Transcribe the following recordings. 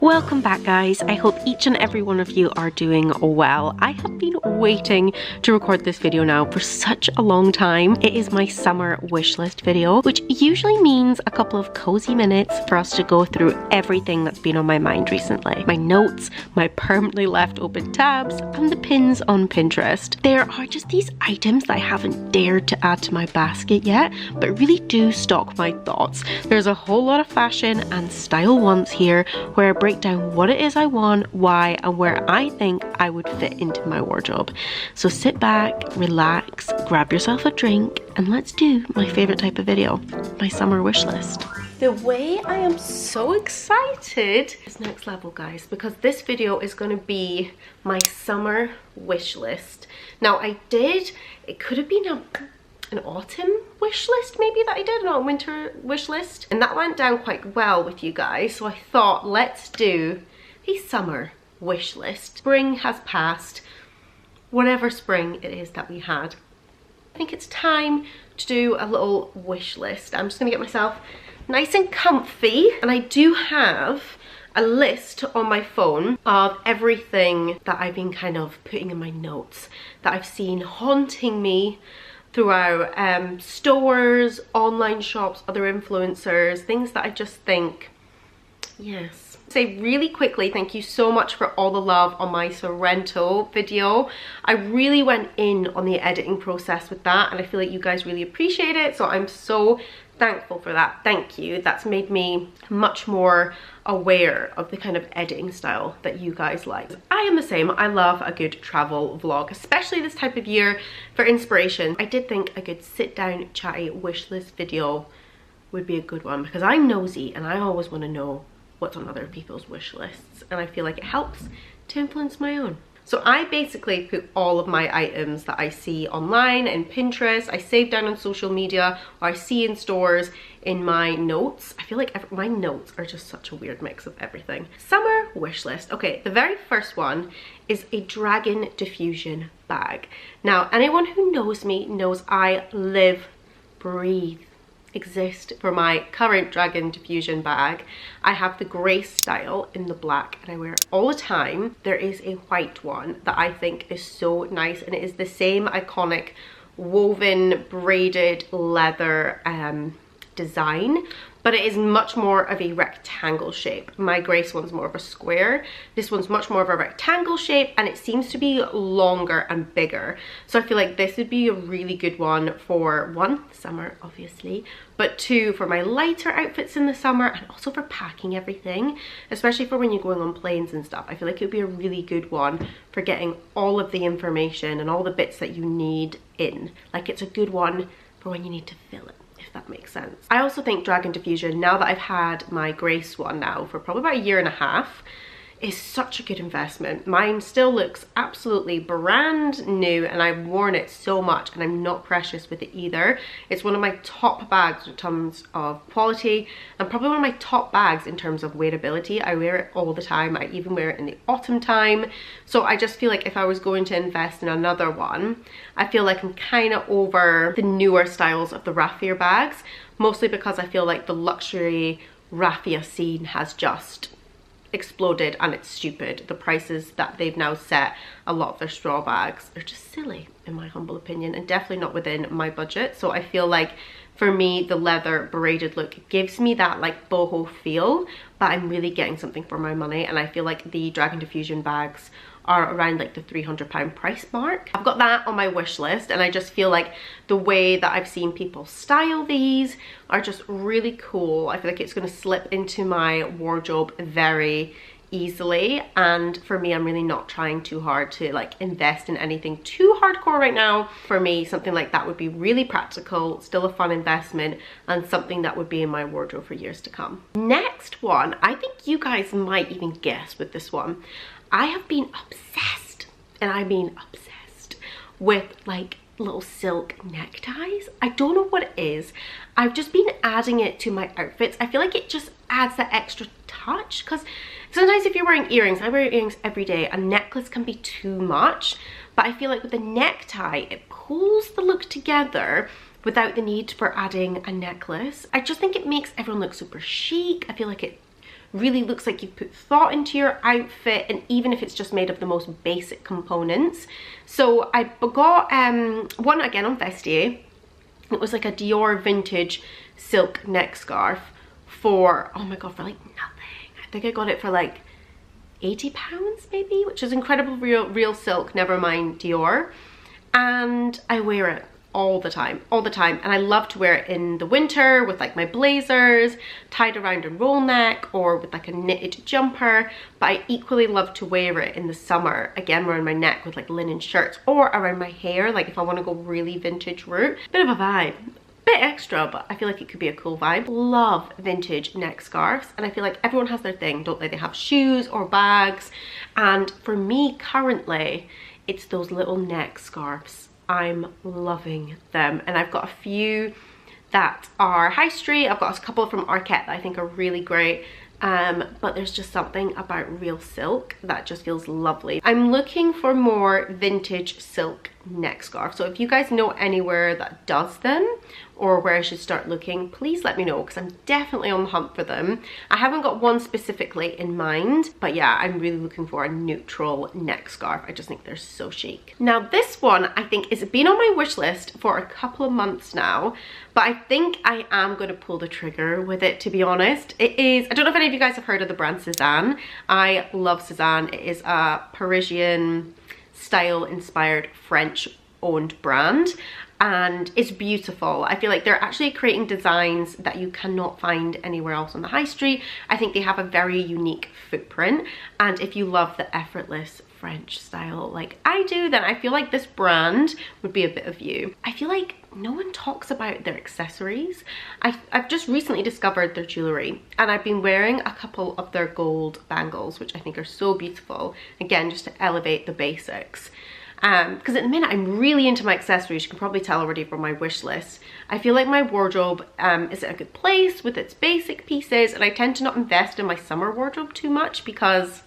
Welcome back, guys. I hope each and every one of you are doing well. I have been waiting to record this video now for such a long time. It is my summer wish list video, which usually means a couple of cozy minutes for us to go through everything that's been on my mind recently. My notes, my permanently left open tabs, and the pins on Pinterest. There are just these items that I haven't dared to add to my basket yet, but really do stock my thoughts. There's a whole lot of fashion and style wants here, where I break down what it is I want, why, and where I think I would fit into my wardrobe. So sit back, relax, grab yourself a drink, and let's do my favorite type of video, my summer wish list. The way I am so excited is next level, guys, because this video is going to be my summer wish list. Now it could have been an autumn wish list maybe that I did, not a winter wish list, and that went down quite well with you guys, so I thought let's do a summer wish list. Spring has passed, whatever spring it is that we had. I think it's time to do a little wish list. I'm just gonna get myself nice and comfy, and I do have a list on my phone of everything that I've been kind of putting in my notes that I've seen haunting me throughout stores, online shops, other influencers, things that I just think, yes. Say really quickly, thank you so much for all the love on my Sorrento video. I really went in on the editing process with that, and I feel like you guys really appreciate it, so I'm so thankful for that. Thank you. That's made me much more aware of the kind of editing style that you guys like. I am the same. I love a good travel vlog, especially this type of year for inspiration. I did think a good sit down chatty wish list video would be a good one, because I'm nosy and I always want to know what's on other people's wish lists, and I feel like it helps to influence my own. So I basically put all of my items that I see online and Pinterest, I save down on social media, or I see in stores, in my notes. I feel like my notes are just such a weird mix of everything. Summer wish list. Okay, the very first one is a Dragon Diffusion bag. Now, anyone who knows me knows I live, breathe, exist for my current Dragon Diffusion bag. I have the grey style in the black and I wear it all the time. There is a white one that I think is so nice, and it is the same iconic woven braided leather design, but it is much more of a rectangle shape. My Grace one's more of a square. This one's much more of a rectangle shape, and it seems to be longer and bigger. So I feel like this would be a really good one for, one, summer obviously, but two, for my lighter outfits in the summer, and also for packing everything, especially for when you're going on planes and stuff. I feel like it would be a really good one for getting all of the information and all the bits that you need in. Like, it's a good one for when you need to fill it, if that makes sense. I also think Dragon Diffusion, now that I've had my Grace one now for probably about a year and a half, is such a good investment. Mine still looks absolutely brand new, and I've worn it so much, and I'm not precious with it either. It's one of my top bags in terms of quality, and probably one of my top bags in terms of wearability. I wear it all the time. I even wear it in the autumn time. So I just feel like if I was going to invest in another one, I feel like I'm kind of over the newer styles of the raffia bags, mostly because I feel like the luxury raffia scene has just exploded, and it's stupid. The prices that they've now set a lot of their straw bags are just silly, in my humble opinion, and definitely not within my budget. So I feel like for me, the leather braided look gives me that like boho feel, but I'm really getting something for my money, and I feel like the Dragon Diffusion bags are around like the £300 price mark. I've got that on my wish list, and I just feel like the way that I've seen people style these are just really cool. I feel like it's going to slip into my wardrobe very easily, and for me, I'm really not trying too hard to like invest in anything too hardcore right now. For me, something like that would be really practical, still a fun investment, and something that would be in my wardrobe for years to come. Next one, I think you guys might even guess with this one. I have been obsessed, and I mean obsessed, with like little silk neckties. I don't know what it is. I've just been adding it to my outfits. I feel like it just adds that extra touch, because sometimes if you're wearing earrings, I wear earrings every day, a necklace can be too much, but I feel like with the necktie, it pulls the look together without the need for adding a necklace. I just think it makes everyone look super chic. I feel like it really looks like you've put thought into your outfit, and even if it's just made of the most basic components. So I got one again on Vestiaire. It was like a Dior vintage silk neck scarf for, oh my god, for like nothing. I think I got it for like £80 maybe, which is incredible real silk, never mind Dior. And I wear it all the time, and I love to wear it in the winter with like my blazers tied around a roll neck or with like a knitted jumper, but I equally love to wear it in the summer, again around my neck with like linen shirts, or around my hair, like if I want to go really vintage route. Bit of a vibe, bit extra, but I feel like it could be a cool vibe. Love vintage neck scarves, and I feel like everyone has their thing, don't they? They have shoes or bags, and for me currently it's those little neck scarves. I'm loving them, and I've got a few that are high street. I've got a couple from Arket that I think are really great, but there's just something about real silk that just feels lovely. I'm looking for more vintage silk neck scarf, so if you guys know anywhere that does them or where I should start looking, please let me know, because I'm definitely on the hunt for them. I haven't got one specifically in mind, but yeah, I'm really looking for a neutral neck scarf. I just think they're so chic. Now this one I think has been on my wish list for a couple of months now, but I think I am going to pull the trigger with it, to be honest. It is, I don't know if any of you guys have heard of the brand Suzan. I love Suzan. It is a Parisian style inspired French owned brand, and it's beautiful. I feel like they're actually creating designs that you cannot find anywhere else on the high street. I think they have a very unique footprint, and if you love the effortless French style like I do, then I feel like this brand would be a bit of you. I feel like no one talks about their accessories. I've just recently discovered their jewelry, and I've been wearing a couple of their gold bangles, which I think are so beautiful, again just to elevate the basics. Because at the minute I'm really into my accessories. You can probably tell already from my wish list. I feel like my wardrobe is at a good place with its basic pieces, and I tend to not invest in my summer wardrobe too much because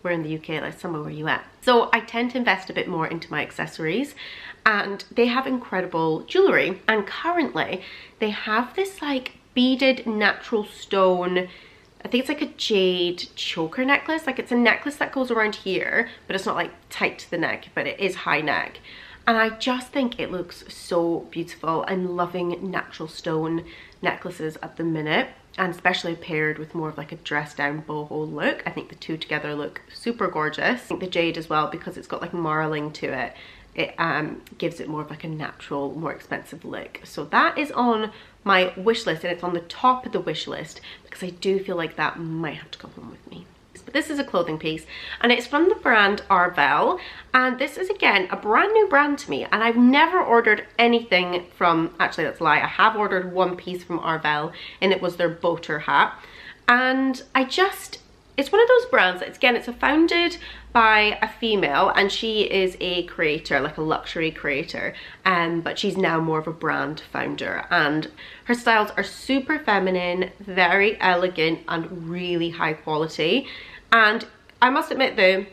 we're in the UK, like summer, where you at? So I tend to invest a bit more into my accessories, and they have incredible jewelry. And currently they have this like beaded natural stone, I think it's like a jade choker necklace. Like it's a necklace that goes around here, but it's not like tight to the neck, but it is high neck. And I just think it looks so beautiful. I'm loving natural stone necklaces at the minute, and especially paired with more of like a dress down boho look. I think the two together look super gorgeous. I think the jade as well, because it's got like marling to it, it gives it more of like a natural, more expensive look. So that is on my wish list, and it's on the top of the wish list because I do feel like that might have to come home with me. But this is a clothing piece, and it's from the brand Arvel, and this is again a brand new brand to me, and I've never ordered anything from, actually that's a lie, I have ordered one piece from Arvel, and it was their boater hat. And it's one of those brands that, again, it's founded by a female, and she is a creator, like a luxury creator, but she's now more of a brand founder, and her styles are super feminine, very elegant, and really high quality. And I must admit though,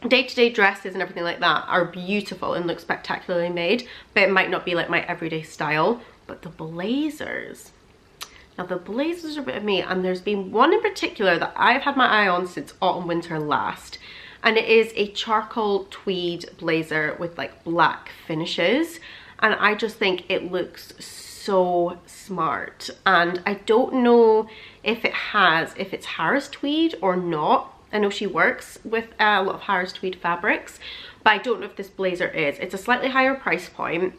day-to-day dresses and everything like that are beautiful and look spectacularly made, but it might not be like my everyday style. But the blazers, now the blazers are a bit of me, and there's been one in particular that I've had my eye on since autumn winter last, and it is a charcoal tweed blazer with like black finishes, and I just think it looks so smart. And I don't know if it's Harris tweed or not. I know she works with a lot of Harris tweed fabrics, but I don't know if this blazer is. It's a slightly higher price point,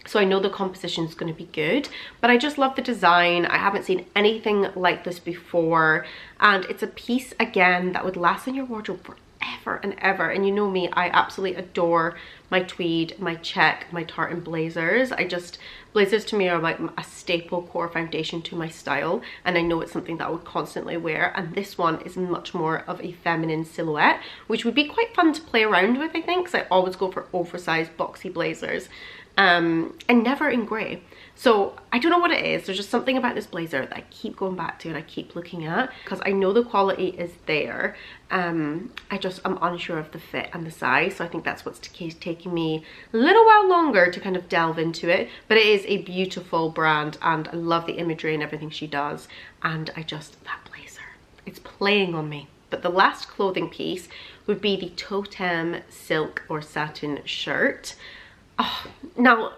so I know the composition is going to be good, but I just love the design. I haven't seen anything like this before, and it's a piece again that would last in your wardrobe forever and ever. And you know me, I absolutely adore my tweed, my check, my tartan blazers. Blazers to me are like a staple core foundation to my style, and I know it's something that I would constantly wear. And this one is much more of a feminine silhouette, which would be quite fun to play around with, I think, because I always go for oversized boxy blazers, and never in grey. So I don't know what it is. There's just something about this blazer that I keep going back to and I keep looking at, because I know the quality is there. I'm unsure of the fit and the size, so I think that's what's taking me a little while longer to kind of delve into it. But it is a beautiful brand, and I love the imagery and everything she does, and that blazer, it's playing on me. But the last clothing piece would be the Totem silk or satin shirt. Oh, now,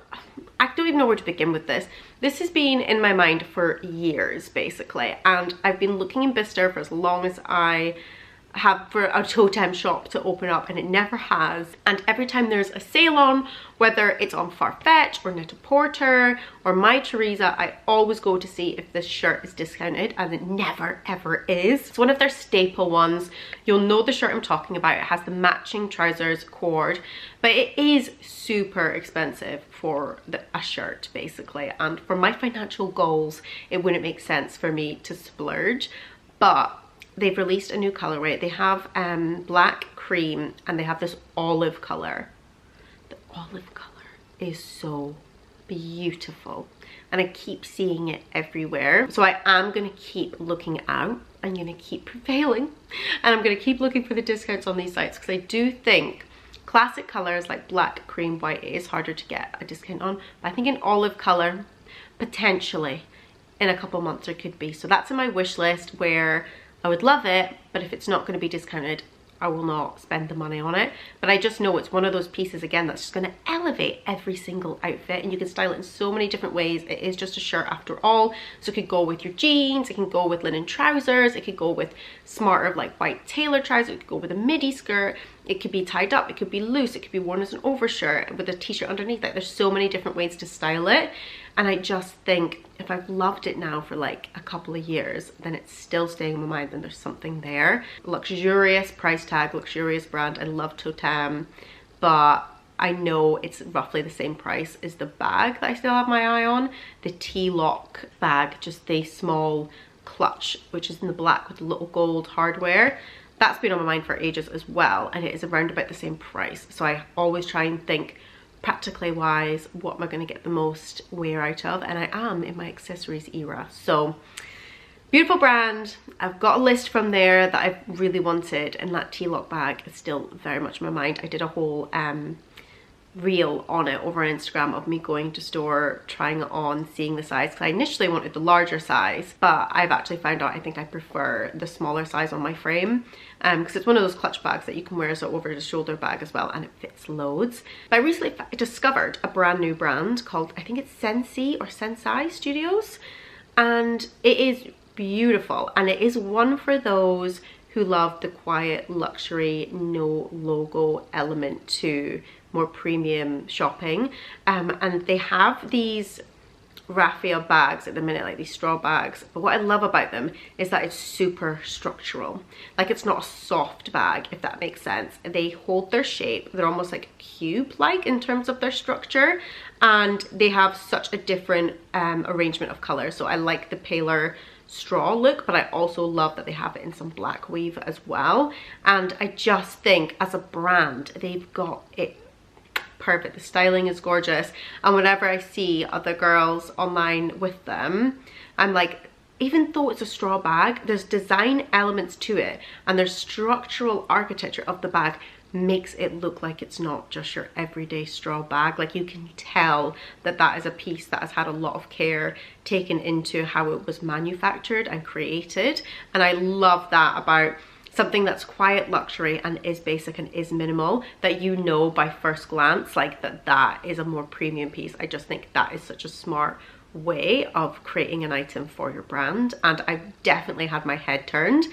I don't even know where to begin with this. This has been in my mind for years, basically, and I've been looking in Bicester for as long as I have for a Totem shop to open up, and it never has. And every time there's a sale on, whether it's on Farfetch or Net-a-Porter or My Teresa, I always go to see if this shirt is discounted, and it never ever is. It's one of their staple ones. You'll know the shirt I'm talking about. It has the matching trousers cord, but it is super expensive for a shirt, basically, and for my financial goals it wouldn't make sense for me to splurge. But they've released a new colorway. They have black, cream, and they have this olive color. The olive color is so beautiful, and I keep seeing it everywhere. So I am gonna keep looking out. I'm gonna keep prevailing, and I'm gonna keep looking for the discounts on these sites, because I do think classic colors like black, cream, white, it is harder to get a discount on. But I think an olive color, potentially in a couple months there could be. So that's in my wish list, where I would love it, but if it's not going to be discounted, I will not spend the money on it. But I just know it's one of those pieces, again, that's just going to elevate every single outfit, and you can style it in so many different ways. It is just a shirt after all, so it could go with your jeans, it can go with linen trousers, it could go with smarter like white tailor trousers, it could go with a midi skirt, it could be tied up, it could be loose, it could be worn as an overshirt with a t-shirt underneath. Like, there's so many different ways to style it, and I just think if I've loved it now for like a couple of years, then it's still staying in my mind, then there's something there. Luxurious price tag, luxurious brand. I love Totem, but I know it's roughly the same price as the bag that I still have my eye on. The T-Lock bag, just the small clutch, which is in the black with the little gold hardware. That's been on my mind for ages as well, and it is around about the same price. So I always try and think, practically wise, what am I going to get the most wear out of? And I am in my accessories era. So beautiful brand. I've got a list from there that I've really wanted, and that T-Lock bag is still very much in my mind. I did a whole reel on it over on Instagram of me going to store, trying it on, seeing the size, because I initially wanted the larger size, but I've actually found out I think I prefer the smaller size on my frame, because it's one of those clutch bags that you can wear as an over the shoulder bag as well, and it fits loads. But I recently discovered a brand new brand called, I think it's Sensei Studios, and it is beautiful, and it is one for those who love the quiet luxury, no logo element to more premium shopping. And they have these raffia bags at the minute, like these straw bags, but what I love about them is that it's super structural. Like, it's not a soft bag, if that makes sense. They hold their shape, they're almost like cube-like in terms of their structure, and they have such a different arrangement of colors. So I like the paler straw look, but I also love that they have it in some black weave as well. And I just think as a brand, they've got it perfect. The styling is gorgeous, and whenever I see other girls online with them, I'm like, even though it's a straw bag, there's design elements to it, and there's structural architecture of the bag makes it look like it's not just your everyday straw bag. Like, you can tell that that is a piece that has had a lot of care taken into how it was manufactured and created, and I love that about something that's quiet luxury and is basic and is minimal, that you know by first glance like that is a more premium piece. I just think that is such a smart way of creating an item for your brand, and I've definitely had my head turned.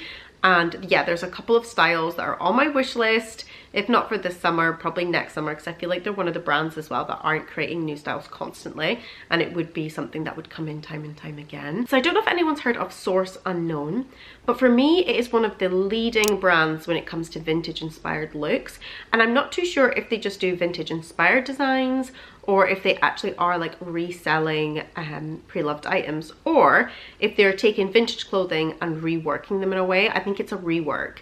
And yeah, there's a couple of styles that are on my wish list, if not for this summer, probably next summer, because I feel like they're one of the brands as well that aren't creating new styles constantly, and it would be something that would come in time and time again. So I don't know if anyone's heard of Source Unknown, but for me it is one of the leading brands when it comes to vintage inspired looks, and I'm not too sure if they just do vintage inspired designs or if they actually are like reselling pre-loved items, or if they're taking vintage clothing and reworking them in a way. I think it's a rework,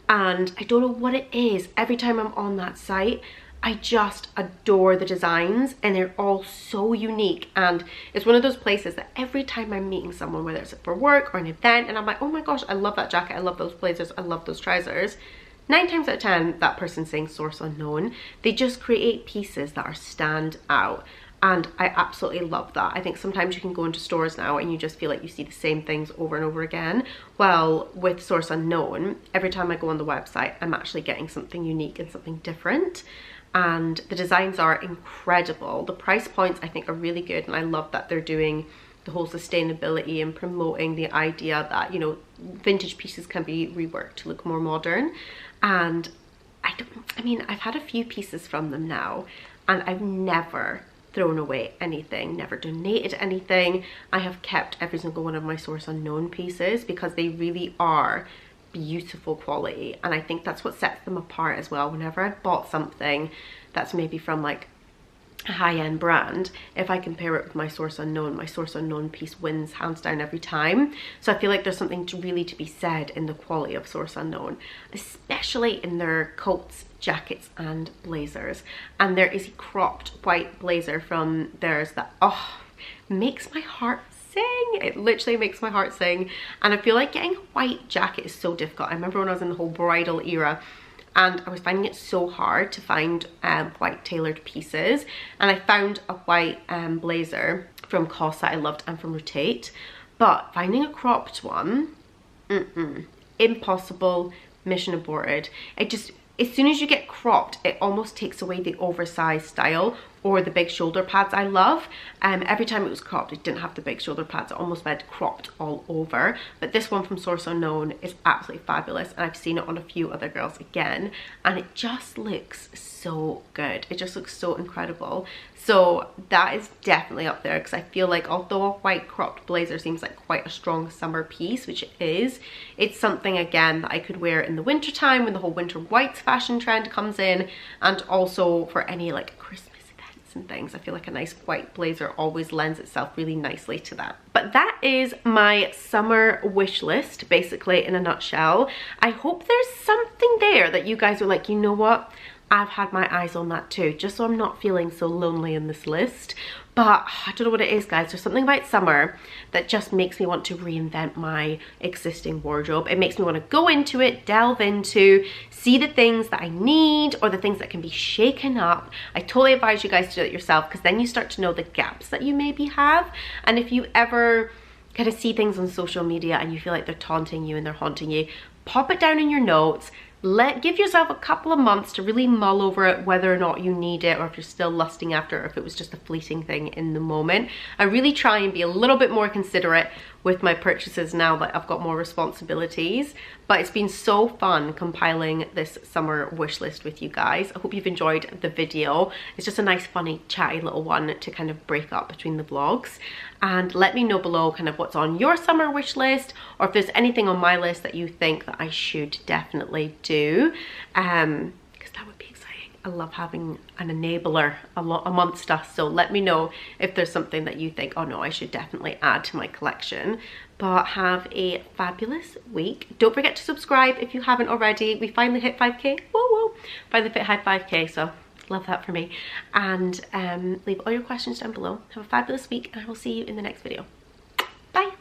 and I don't know what it is. Every time I'm on that site, I just adore the designs, and they're all so unique. And it's one of those places that every time I'm meeting someone, whether it's for work or an event, and I'm like, oh my gosh, I love that jacket, I love those blazers, I love those trousers, 9 times out of 10, that person's saying Source Unknown. They just create pieces that are stand out. And I absolutely love that. I think sometimes you can go into stores now and you just feel like you see the same things over and over again. Well, with Source Unknown, every time I go on the website, I'm actually getting something unique and something different. And the designs are incredible. The price points I think are really good, and I love that they're doing the whole sustainability and promoting the idea that, you know, vintage pieces can be reworked to look more modern. And I mean, I've had a few pieces from them now, and I've never thrown away anything, never donated anything. I have kept every single one of my Source Unknown pieces because they really are beautiful quality, and I think that's what sets them apart as well. Whenever I've bought something that's maybe from like a high-end brand, if I compare it with my Source Unknown piece wins hands down every time. So I feel like there's something really to be said in the quality of Source Unknown, especially in their coats, jackets and blazers. And there is a cropped white blazer from theirs that, oh, makes my heart sing. It literally makes my heart sing. And I feel like getting a white jacket is so difficult. I remember when I was in the whole bridal era, and I was finding it so hard to find white tailored pieces. And I found a white blazer from COS that I loved and from Rotate. But finding a cropped one, impossible, mission aborted. It just, as soon as you get cropped, it almost takes away the oversized style or the big shoulder pads I love. Every time it was cropped, it didn't have the big shoulder pads. It almost went cropped all over. But this one from Source Unknown is absolutely fabulous, and I've seen it on a few other girls again, and it just looks so good. It just looks so incredible. So that is definitely up there, because I feel like although a white cropped blazer seems like quite a strong summer piece, which it is, it's something again that I could wear in the winter time when the whole winter whites fashion trend comes in, and also for any like Christmas and things. I feel like a nice white blazer always lends itself really nicely to that. But that is my summer wish list, basically, in a nutshell. I hope there's something there that you guys are like, you know what, I've had my eyes on that too, just so I'm not feeling so lonely in this list. But I don't know what it is, guys. There's something about summer that just makes me want to reinvent my existing wardrobe. It makes me want to go into it, delve into, see the things that I need or the things that can be shaken up. I totally advise you guys to do it yourself, because then you start to know the gaps that you maybe have. And if you ever kind of see things on social media and you feel like they're taunting you and they're haunting you, pop it down in your notes. Give yourself a couple of months to really mull over it, whether or not you need it, or if you're still lusting after it, or if it was just a fleeting thing in the moment. I really try and be a little bit more considerate with my purchases now that I've got more responsibilities. But it's been so fun compiling this summer wish list with you guys. I hope you've enjoyed the video. It's just a nice, funny, chatty little one to kind of break up between the vlogs. And let me know below kind of what's on your summer wish list, or if there's anything on my list that you think that I should definitely do, because that would be exciting. I love having an enabler amongst us. So let me know if there's something that you think, oh no, I should definitely add to my collection. But have a fabulous week. Don't forget to subscribe if you haven't already. We finally hit 5k. Whoa, whoa. Finally hit 5k, so love that for me. And leave all your questions down below. Have a fabulous week, and I will see you in the next video. Bye.